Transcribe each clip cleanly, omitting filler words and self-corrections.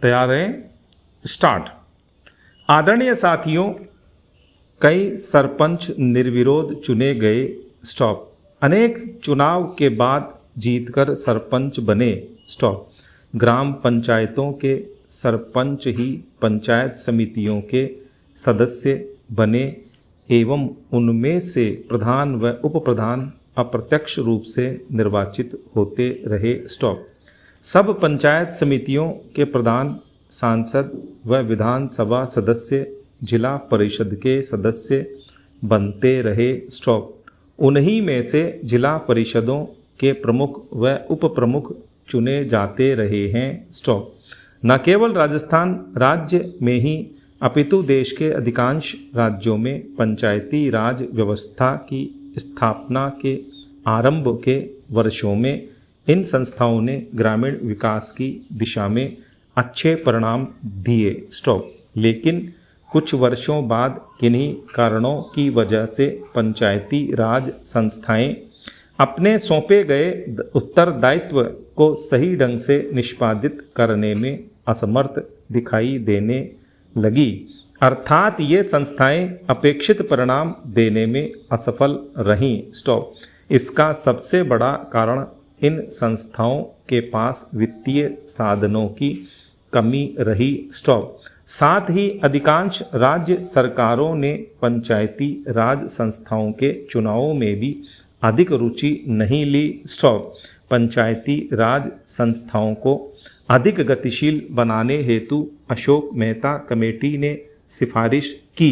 तैयार हैं? स्टार्ट। आदरणीय साथियों, कई सरपंच निर्विरोध चुने गए। स्टॉप। अनेक चुनाव के बाद जीतकर सरपंच बने। स्टॉप। ग्राम पंचायतों के सरपंच ही पंचायत समितियों के सदस्य बने एवं उनमें से प्रधान व उपप्रधान अप्रत्यक्ष रूप से निर्वाचित होते रहे। स्टॉप। सब पंचायत समितियों के प्रधान, सांसद व विधानसभा सदस्य जिला परिषद के सदस्य बनते रहे। स्टॉप। उन्हीं में से जिला परिषदों के प्रमुख व उप प्रमुख चुने जाते रहे हैं। स्टॉप। न केवल राजस्थान राज्य में ही अपितु देश के अधिकांश राज्यों में पंचायती राज व्यवस्था की स्थापना के आरंभ के वर्षों में इन संस्थाओं ने ग्रामीण विकास की दिशा में अच्छे परिणाम दिए। स्टॉप। लेकिन कुछ वर्षों बाद किन्हीं कारणों की वजह से पंचायती राज संस्थाएं अपने सौंपे गए उत्तरदायित्व को सही ढंग से निष्पादित करने में असमर्थ दिखाई देने लगी, अर्थात ये संस्थाएं अपेक्षित परिणाम देने में असफल रहीं। स्टॉप। इसका सबसे बड़ा कारण इन संस्थाओं के पास वित्तीय साधनों की कमी रही। स्टॉप। साथ ही अधिकांश राज्य सरकारों ने पंचायती राज संस्थाओं के चुनावों में भी अधिक रुचि नहीं ली। स्टॉप। पंचायती राज संस्थाओं को अधिक गतिशील बनाने हेतु अशोक मेहता कमेटी ने सिफारिश की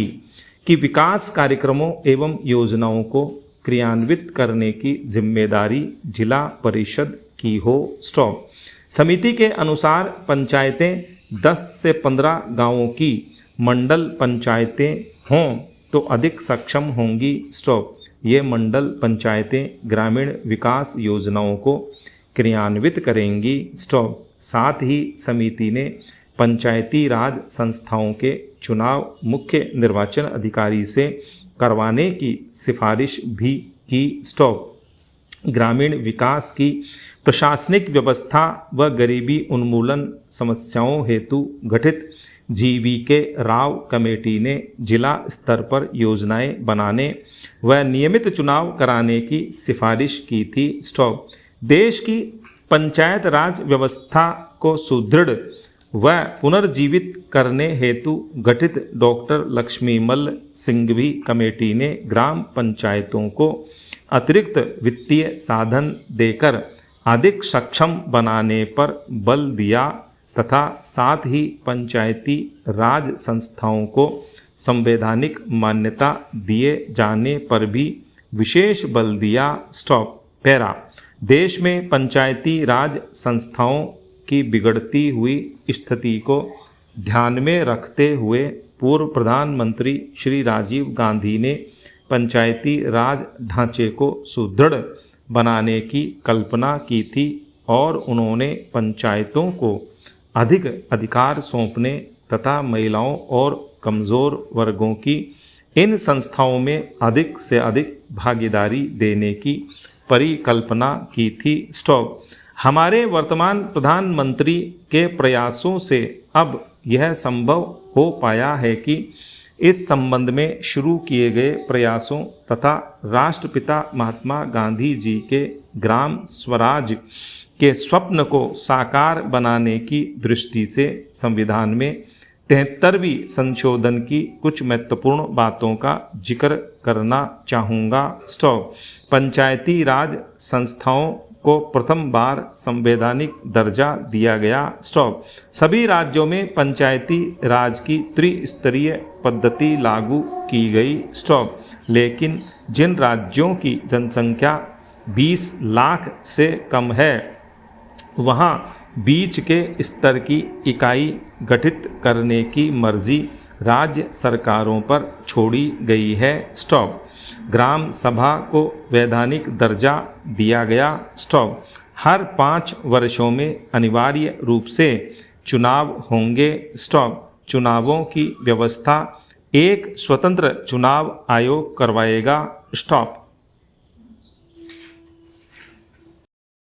कि विकास कार्यक्रमों एवं योजनाओं को क्रियान्वित करने की जिम्मेदारी जिला परिषद की हो। स्टॉप। समिति के अनुसार पंचायतें 10 से 15 गांवों की मंडल पंचायतें हों तो अधिक सक्षम होंगी। स्टॉप। ये मंडल पंचायतें ग्रामीण विकास योजनाओं को क्रियान्वित करेंगी। स्टॉप। साथ ही समिति ने पंचायती राज संस्थाओं के चुनाव मुख्य निर्वाचन अधिकारी से करवाने की सिफारिश भी की। स्टॉप। ग्रामीण विकास की प्रशासनिक व्यवस्था व गरीबी उन्मूलन समस्याओं हेतु गठित GVK राव कमेटी ने जिला स्तर पर योजनाएं बनाने व नियमित चुनाव कराने की सिफारिश की थी। स्टॉप। देश की पंचायत राज व्यवस्था को सुदृढ़ व पुनर्जीवित करने हेतु गठित डॉक्टर लक्ष्मीमल सिंघवी कमेटी ने ग्राम पंचायतों को अतिरिक्त वित्तीय साधन देकर अधिक सक्षम बनाने पर बल दिया तथा साथ ही पंचायती राज संस्थाओं को संवैधानिक मान्यता दिए जाने पर भी विशेष बल दिया। स्टॉप। पैरा। देश में पंचायती राज संस्थाओं की बिगड़ती हुई स्थिति को ध्यान में रखते हुए पूर्व प्रधानमंत्री श्री राजीव गांधी ने पंचायती राज ढांचे को सुदृढ़ बनाने की कल्पना की थी और उन्होंने पंचायतों को अधिक अधिकार सौंपने तथा महिलाओं और कमज़ोर वर्गों की इन संस्थाओं में अधिक से अधिक भागीदारी देने की परिकल्पना की थी। स्टॉप। हमारे वर्तमान प्रधानमंत्री के प्रयासों से अब यह संभव हो पाया है कि इस संबंध में शुरू किए गए प्रयासों तथा राष्ट्रपिता महात्मा गांधी जी के ग्राम स्वराज के स्वप्न को साकार बनाने की दृष्टि से संविधान में 73वीं संशोधन की कुछ महत्वपूर्ण बातों का जिक्र करना चाहूँगा। स्टॉप। पंचायती राज संस्थाओं को प्रथम बार संवैधानिक दर्जा दिया गया। स्टॉप। सभी राज्यों में पंचायती राज की त्रिस्तरीय पद्धति लागू की गई। स्टॉप। लेकिन जिन राज्यों की जनसंख्या 20 लाख से कम है वहाँ बीच के स्तर की इकाई गठित करने की मर्जी राज्य सरकारों पर छोड़ी गई है। स्टॉप। ग्राम सभा को वैधानिक दर्जा दिया गया। स्टॉप। हर 5 वर्षों में अनिवार्य रूप से चुनाव होंगे। स्टॉप। चुनावों की व्यवस्था एक स्वतंत्र चुनाव आयोग करवाएगा। स्टॉप।